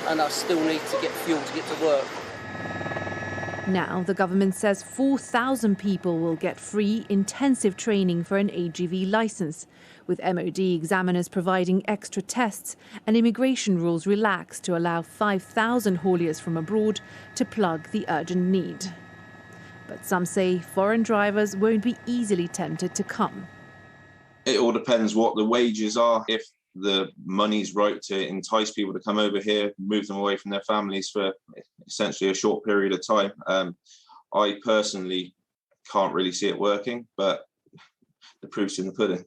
and I still need to get fuel to get to work. Now, the government says 4,000 people will get free intensive training for an HGV licence, with MOD examiners providing extra tests and immigration rules relaxed to allow 5,000 hauliers from abroad to plug the urgent need. But some say foreign drivers won't be easily tempted to come. It all depends what the wages are. If the money's right to entice people to come over here, move them away from their families for essentially a short period of time. I personally can't really see it working, but the proof's in the pudding.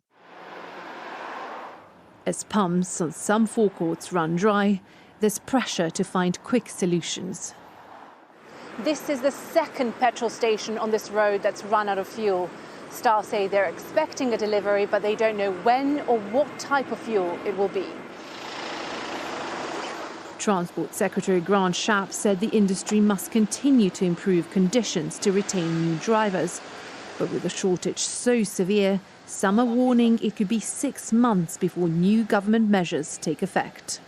As pumps on some forecourts run dry, there's pressure to find quick solutions. This is the second petrol station on this road that's run out of fuel. Staff say they're expecting a delivery, but they don't know when or what type of fuel it will be. Transport Secretary Grant Shapps said the industry must continue to improve conditions to retain new drivers. But with a shortage so severe, some are warning it could be 6 months before new government measures take effect.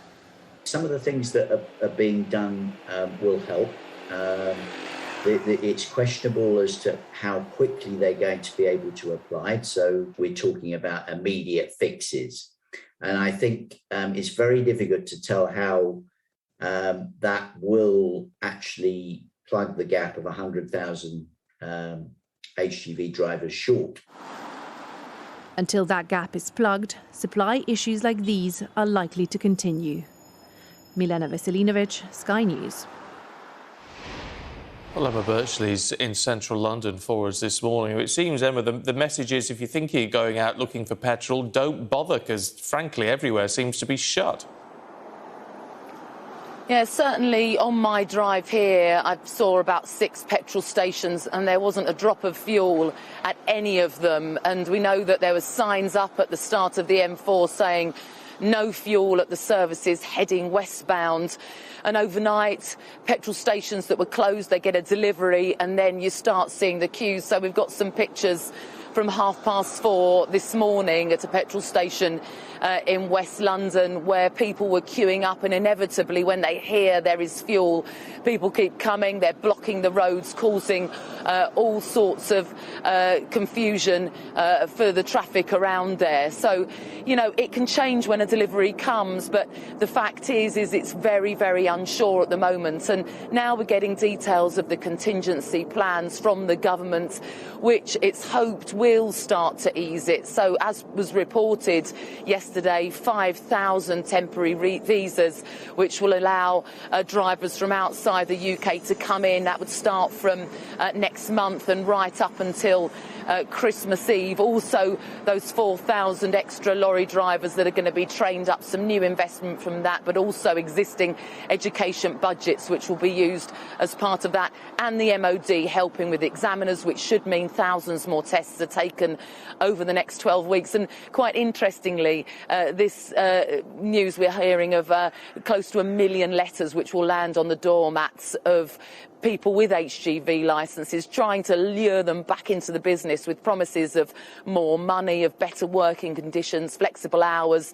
Some of the things that are being done will help. It's questionable as to how quickly they're going to be able to apply. So we're talking about immediate fixes. And I think it's very difficult to tell how that will actually plug the gap of 100,000 HGV drivers short. Until that gap is plugged, supply issues like these are likely to continue. Milena Veselinovic, Sky News. Well, Emma Birchley's in central London for us this morning. It seems, Emma, the message is if you're thinking of going out looking for petrol, don't bother, because, frankly, everywhere seems to be shut. Yeah, certainly on my drive here, I saw about 6 petrol stations and there wasn't a drop of fuel at any of them. And we know that there were signs up at the start of the M4 saying no fuel at the services heading westbound. And overnight, petrol stations that were closed, they get a delivery and then you start seeing the queues. So we've got some pictures from 4:30 this morning at a petrol station in West London where people were queuing up, and inevitably when they hear there is fuel, people keep coming. They're blocking the roads, causing all sorts of confusion for the traffic around there. So, you know, it can change when a delivery comes, but the fact is it's very, very unsure at the moment. And now we're getting details of the contingency plans from the government, which it's hoped will start to ease it. So, as was reported yesterday, 5,000 temporary visas, which will allow drivers from outside the UK to come in. That would start from next month and right up until Christmas Eve. Also, those 4,000 extra lorry drivers that are going to be trained up, some new investment from that, but also existing education budgets which will be used as part of that, and the MOD helping with examiners, which should mean thousands more tests are taken over the next 12 weeks. And quite interestingly, this news we're hearing of close to 1 million letters which will land on the doormats of people with HGV licences, trying to lure them back into the business with promises of more money, of better working conditions, flexible hours,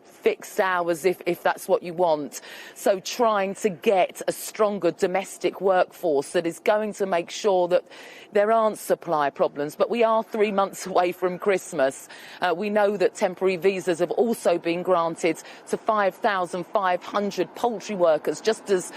fixed hours if that's what you want. So trying to get a stronger domestic workforce that is going to make sure that there aren't supply problems. But we are 3 months away from Christmas. We know that temporary visas have also been granted to 5,500 poultry workers, just as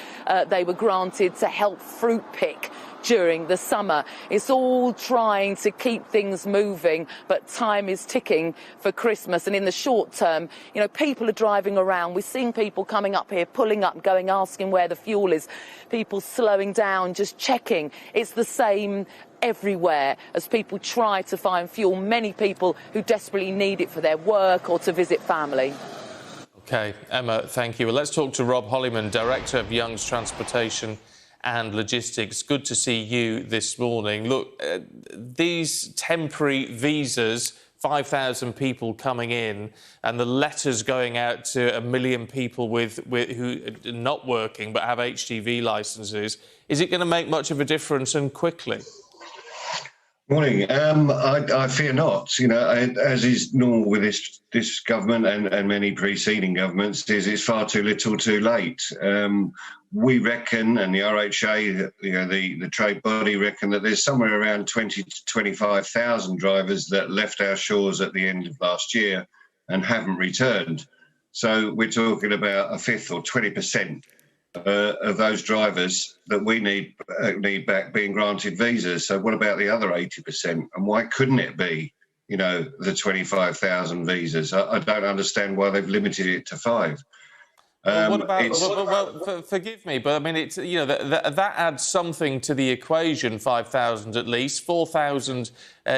they were granted to help fruit pick during the summer. It's all trying to keep things moving, but time is ticking for Christmas. And in the short term, you know, people are driving around. We're seeing people coming up here, pulling up, going, asking where the fuel is. People slowing down, just checking. It's the same everywhere as people try to find fuel. Many people who desperately need it for their work or to visit family. OK, Emma, thank you. Well, let's talk to Rob Hollyman, Director of Young's Transportation and Logistics. Good to see you this morning. Look, these temporary visas, 5,000 people coming in, and the letters going out to 1 million people who are not working but have HGV licences, is it going to make much of a difference, and quickly? Morning. I fear not. You know, as is normal with this government and many preceding governments, it's far too little, too late. We reckon, and the RHA, you know, the trade body, reckon that there's somewhere around 20 to 25,000 drivers that left our shores at the end of last year and haven't returned. So we're talking about a fifth or 20%. Of those drivers that we need back being granted visas. So what about the other 80%? And why couldn't it be, you know, the 25,000 visas? I don't understand why they've limited it to 5. What about? Forgive me, but I mean, it's, you know, that adds something to the equation. 5,000 at least, 4,000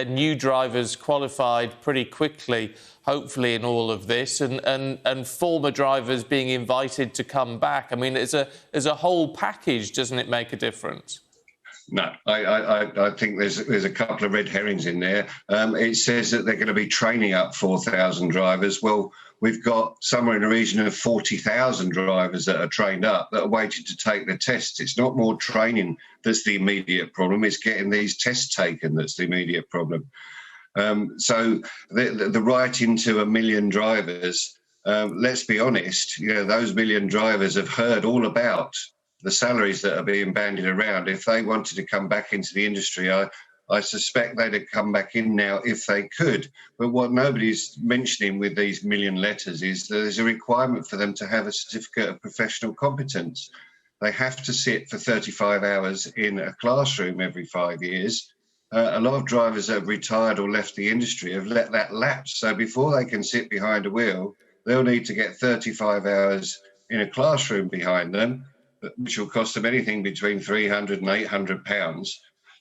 new drivers qualified pretty quickly, hopefully, in all of this, and former drivers being invited to come back. I mean, as a whole package, doesn't it make a difference? No, I think there's a couple of red herrings in there. It says that they're going to be training up 4,000 drivers. Well, we've got somewhere in the region of 40,000 drivers that are trained up, that are waiting to take the tests. It's not more training that's the immediate problem. It's getting these tests taken that's the immediate problem. So the right into 1 million drivers, let's be honest, you know, those 1 million drivers have heard all about the salaries that are being bandied around. If they wanted to come back into the industry, I suspect they'd have come back in now if they could. But what nobody's mentioning with these 1 million letters is that there's a requirement for them to have a certificate of professional competence. They have to sit for 35 hours in a classroom every 5 years. A lot of drivers that have retired or left the industry have let that lapse. So before they can sit behind a wheel, they'll need to get 35 hours in a classroom behind them, which will cost them anything between £300 and £800.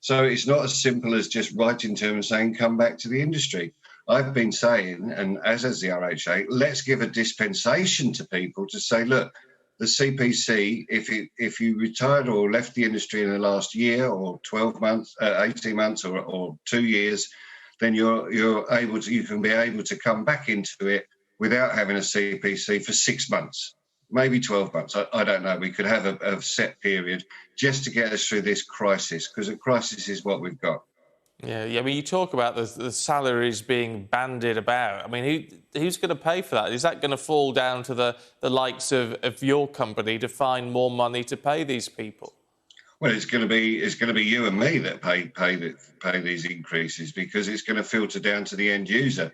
So it's not as simple as just writing to them and saying, come back to the industry. I've been saying, and as has the RHA, let's give a dispensation to people to say, look, the CPC, if you retired or left the industry in the last year or 12 months, 18 months or 2 years, then you can be able to come back into it without having a CPC for 6 months. Maybe 12 months, I don't know. We could have a set period just to get us through this crisis, because a crisis is what we've got. Yeah. I mean, you talk about the salaries being bandied about. I mean, who's going to pay for that? Is that going to fall down to the likes of your company to find more money to pay these people? Well, it's going to be you and me that pay these increases, because it's going to filter down to the end user.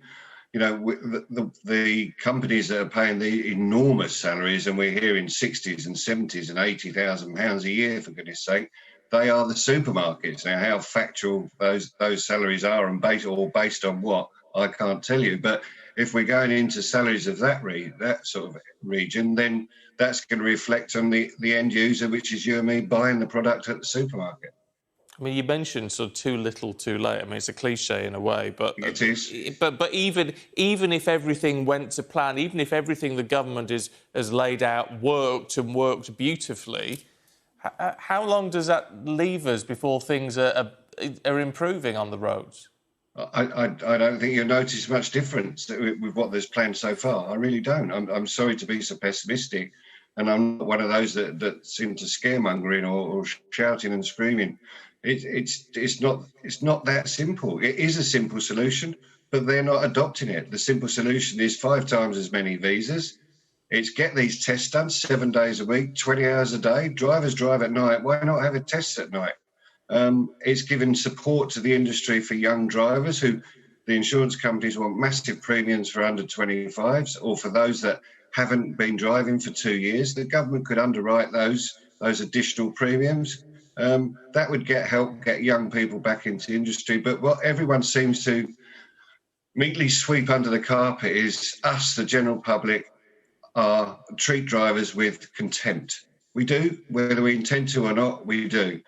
You know, the companies that are paying the enormous salaries, and we're hearing 60s and 70s and £80,000 a year, for goodness sake, they are the supermarkets. Now, how factual those salaries are and based on what, I can't tell you. But if we're going into salaries of that sort of region, then that's going to reflect on the end user, which is you and me buying the product at the supermarket. I mean, you mentioned sort of too little, too late. I mean, it's a cliche in a way, but it is. But even if everything went to plan, even if everything the government has laid out worked beautifully, how long does that leave us before things are improving on the roads? I don't think you'll notice much difference with what there's planned so far. I really don't. I'm sorry to be so pessimistic, and I'm not one of those that seem to scaremongering or shouting and screaming. It's not that simple. It is a simple solution, but they're not adopting it. The simple solution is 5 times as many visas. It's get these tests done 7 days a week, 20 hours a day. Drivers drive at night. Why not have a test at night? It's giving support to the industry for young drivers who the insurance companies want massive premiums for under 25s, or for those that haven't been driving for 2 years. The government could underwrite those additional premiums. That would help get young people back into the industry. But what everyone seems to neatly sweep under the carpet is us, the general public, treat drivers with contempt. We do, whether we intend to or not, we do.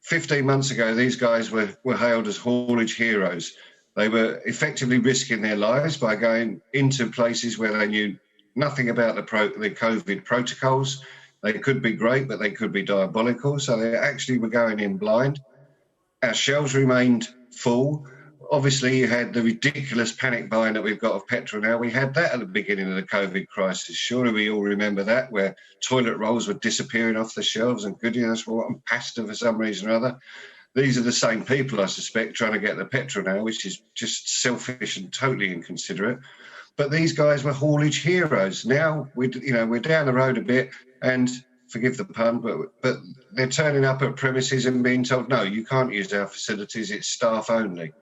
15 months ago, these guys were hailed as haulage heroes. They were effectively risking their lives by going into places where they knew nothing about the COVID protocols. They could be great, but they could be diabolical. So they actually were going in blind. Our shelves remained full. Obviously, you had the ridiculous panic buying that we've got of petrol now. We had that at the beginning of the COVID crisis. Surely we all remember that, where toilet rolls were disappearing off the shelves and goodness what, and pasta for some reason or other. these are the same people, I suspect, trying to get the petrol now, which is just selfish and totally inconsiderate. But these guys were haulage heroes. Now we're down the road a bit, and forgive the pun, but they're turning up at premises and being told, no, you can't use our facilities, it's staff only.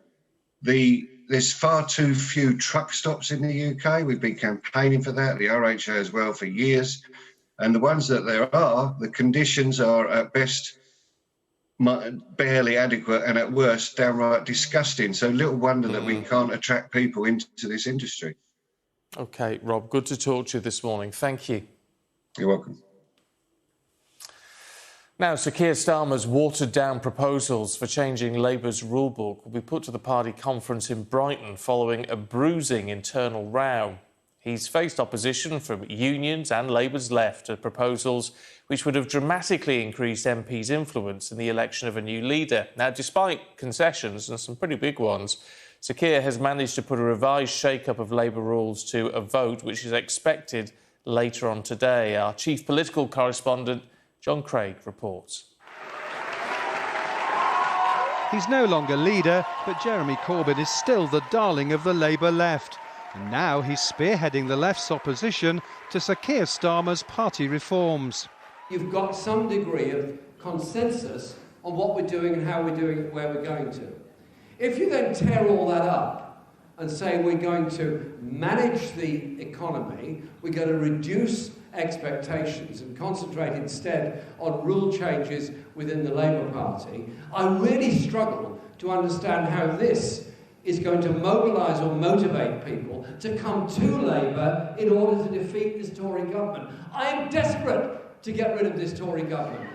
There's far too few truck stops in the UK. We've been campaigning for that, the RHA as well, for years. And the ones that there are, the conditions are at best barely adequate and at worst downright disgusting. So little wonder that we can't attract people into this industry. OK, Rob, good to talk to you this morning. Thank you. You're welcome. Now, Sir Keir Starmer's watered-down proposals for changing Labour's rulebook will be put to the party conference in Brighton following a bruising internal row. He's faced opposition from unions and Labour's left to proposals which would have dramatically increased MPs' influence in the election of a new leader. Now, despite concessions, and some pretty big ones, Sir Keir has managed to put a revised shake-up of Labour rules to a vote which is expected later on today. Our chief political correspondent, John Craig, reports. He's no longer leader, but Jeremy Corbyn is still the darling of the Labour left. And now he's spearheading the left's opposition to Sir Keir Starmer's party reforms. You've got some degree of consensus on what we're doing and how we're doing it, where we're going to. If you then tear all that up and say we're going to manage the economy, we're going to reduce expectations and concentrate instead on rule changes within the Labour Party, I really struggle to understand how this is going to mobilise or motivate people to come to Labour in order to defeat this Tory government. I am desperate to get rid of this Tory government.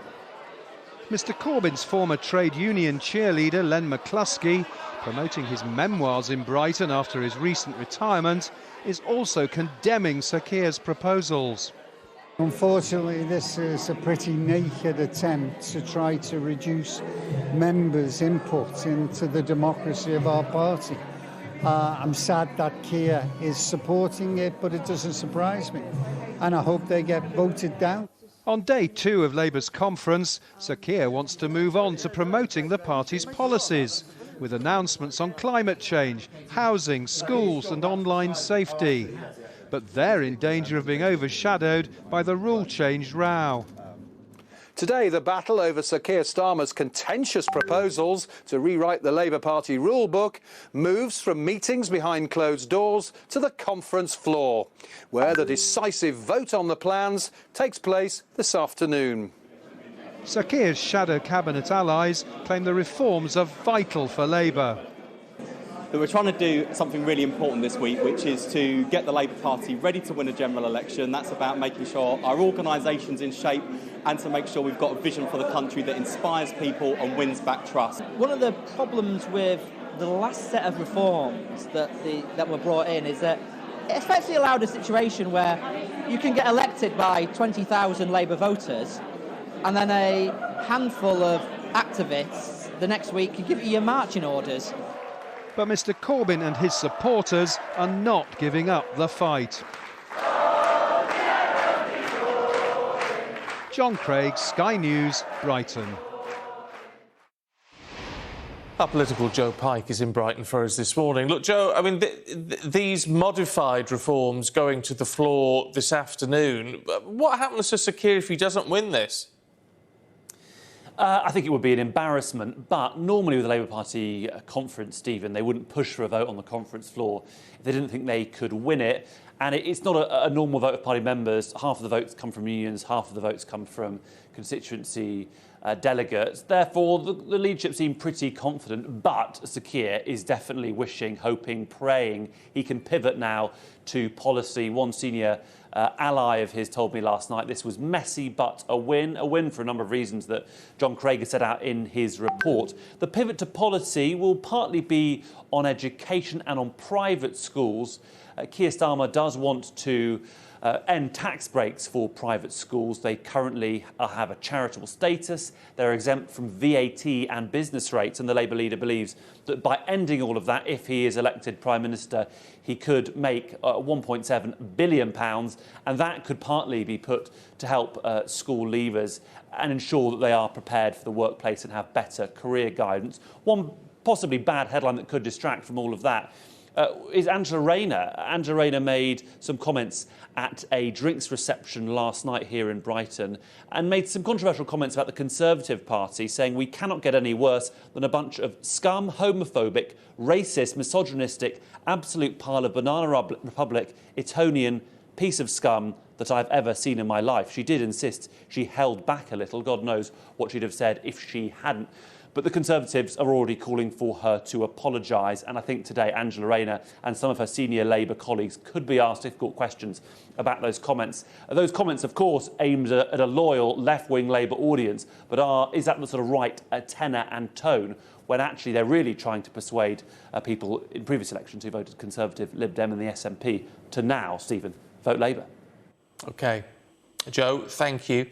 Mr Corbyn's former trade union cheerleader, Len McCluskey, promoting his memoirs in Brighton after his recent retirement, is also condemning Sir Keir's proposals. Unfortunately, this is a pretty naked attempt to try to reduce members' input into the democracy of our party. I'm sad that Keir is supporting it, but it doesn't surprise me. And I hope they get voted down. On day 2 of Labour's conference, Sir Keir wants to move on to promoting the party's policies, with announcements on climate change, housing, schools and online safety. But they're in danger of being overshadowed by the rule change row. Today, the battle over Sir Keir Starmer's contentious proposals to rewrite the Labour Party rule book moves from meetings behind closed doors to the conference floor, where the decisive vote on the plans takes place this afternoon. Sir Keir's shadow cabinet allies claim the reforms are vital for Labour. That we're trying to do something really important this week, which is to get the Labour Party ready to win a general election. That's about making sure our organisation's in shape and to make sure we've got a vision for the country that inspires people and wins back trust. One of the problems with the last set of reforms that were brought in is that it effectively allowed a situation where you can get elected by 20,000 Labour voters and then a handful of activists the next week can give you your marching orders. But Mr Corbyn and his supporters are not giving up the fight. John Craig, Sky News, Brighton. Our political Joe Pike is in Brighton for us this morning. Look, Joe, I mean, these modified reforms going to the floor this afternoon, what happens to Sir Keir if he doesn't win this? I think it would be an embarrassment, but normally with the Labour Party conference, Stephen, they wouldn't push for a vote on the conference floor if they didn't think they could win it. And it's not a normal vote of party members. Half of the votes come from unions, half of the votes come from constituency delegates. Therefore, the leadership seem pretty confident, but Sir Keir is definitely wishing, hoping, praying he can pivot now to policy. One senior ally of his told me last night this was messy but a win for a number of reasons that John Craig has set out in his report. The pivot to policy will partly be on education and on private schools. Keir Starmer does want to end tax breaks for private schools. They currently have a charitable status. They're exempt from VAT and business rates, and the Labour leader believes that by ending all of that, if he is elected Prime Minister, he could make £1.7 billion, and that could partly be put to help school leavers and ensure that they are prepared for the workplace and have better career guidance. One possibly bad headline that could distract from all of that is Angela Rayner. Angela Rayner made some comments at a drinks reception last night here in Brighton and made some controversial comments about the Conservative Party, saying we cannot get any worse than a bunch of scum, homophobic, racist, misogynistic, absolute pile of banana republic, Etonian piece of scum that I've ever seen in my life. She did insist she held back a little. God knows what she'd have said if she hadn't. But the Conservatives are already calling for her to apologise. And I think today Angela Rayner and some of her senior Labour colleagues could be asked difficult questions about those comments. Those comments, of course, aimed at a loyal left-wing Labour audience. But is that the sort of right tenor and tone when actually they're really trying to persuade people in previous elections who voted Conservative, Lib Dem and the SNP to now, Stephen, vote Labour? OK. Joe, thank you.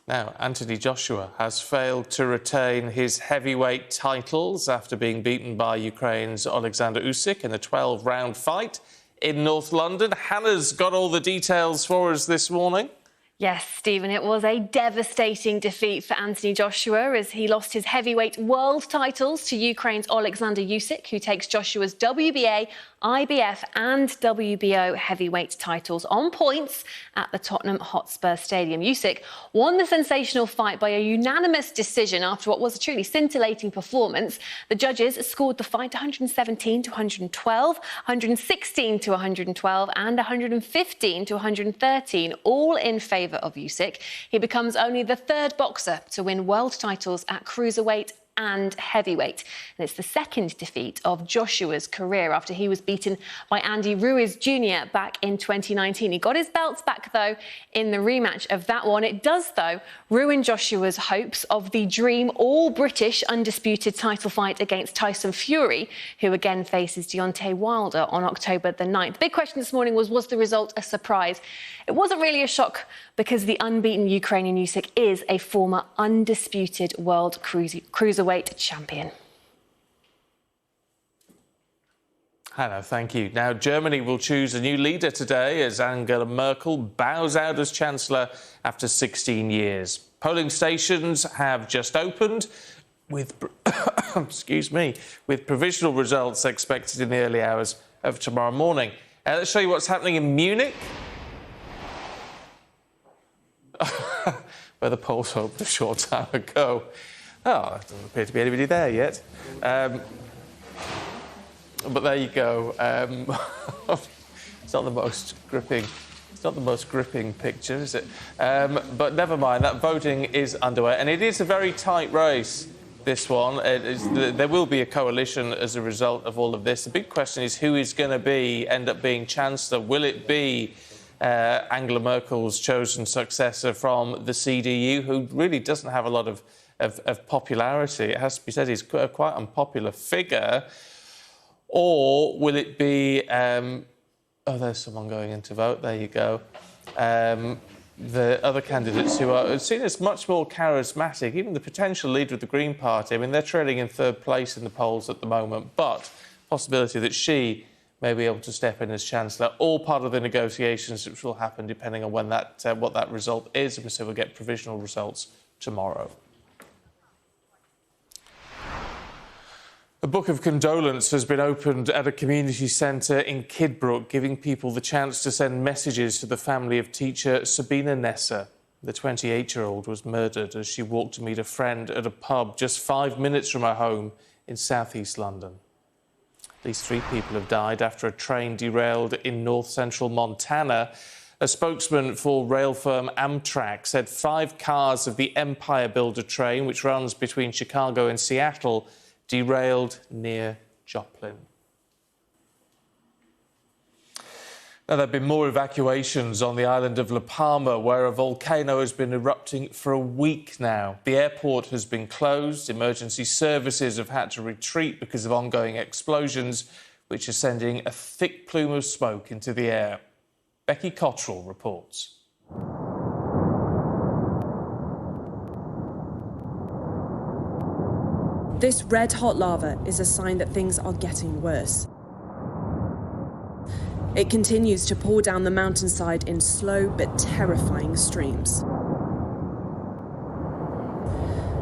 Now, Anthony Joshua has failed to retain his heavyweight titles after being beaten by Ukraine's Alexander Usyk in a 12-round fight in North London. Hannah's got all the details for us this morning. Yes, Stephen, it was a devastating defeat for Anthony Joshua as he lost his heavyweight world titles to Ukraine's Alexander Usyk, who takes Joshua's WBA, IBF and WBO heavyweight titles on points at the Tottenham Hotspur Stadium. Usyk won the sensational fight by a unanimous decision after what was a truly scintillating performance. The judges scored the fight 117 to 112, 116 to 112 and 115 to 113, all in favour of Usyk. He becomes only the third boxer to win world titles at cruiserweight and heavyweight. And it's the second defeat of Joshua's career after he was beaten by Andy Ruiz Jr. back in 2019. He got his belts back, though, in the rematch of that one. It does, though, ruin Joshua's hopes of the dream all-British undisputed title fight against Tyson Fury, who again faces Deontay Wilder on October the 9th. The big question this morning was the result a surprise? It wasn't really a shock because the unbeaten Ukrainian Usyk is a former undisputed world cruiserweight champion. Hannah, thank you. Now, Germany will choose a new leader today as Angela Merkel bows out as Chancellor after 16 years. Polling stations have just opened with, with provisional results expected in the early hours of tomorrow morning. Let's show you what's happening in Munich, where the polls opened a short time ago. Oh, there doesn't appear to be anybody there yet. But there you go. It's not the most gripping. It's not the most gripping picture, is it? But never mind. That voting is underway, and it is a very tight race. This one. There will be a coalition as a result of all of this. The big question is who is going to end up being Chancellor. Will it be Angela Merkel's chosen successor from the CDU, who really doesn't have a lot of popularity? It has to be said he's a quite unpopular figure. Or will it be... oh, there's someone going in to vote. There you go. The other candidates who are seen as much more charismatic, even the potential leader of the Green Party. I mean, they're trailing in third place in the polls at the moment, but possibility that she may be able to step in as Chancellor, all part of the negotiations which will happen depending on when what that result is. And so we'll get provisional results tomorrow. A book of condolence has been opened at a community centre in Kidbrooke, giving people the chance to send messages to the family of teacher Sabina Nesser. The 28-year-old was murdered as she walked to meet a friend at a pub just 5 minutes from her home in south-east London. At least 3 people have died after a train derailed in north-central Montana. A spokesman for rail firm Amtrak said 5 cars of the Empire Builder train, which runs between Chicago and Seattle, derailed near Joplin. Now, there have been more evacuations on the island of La Palma, where a volcano has been erupting for a week now. The airport has been closed. Emergency services have had to retreat because of ongoing explosions, which are sending a thick plume of smoke into the air. Becky Cottrell reports. This red-hot lava is a sign that things are getting worse. It continues to pour down the mountainside in slow but terrifying streams.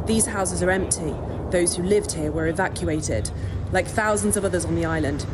These houses are empty. Those who lived here were evacuated, like thousands of others on the island.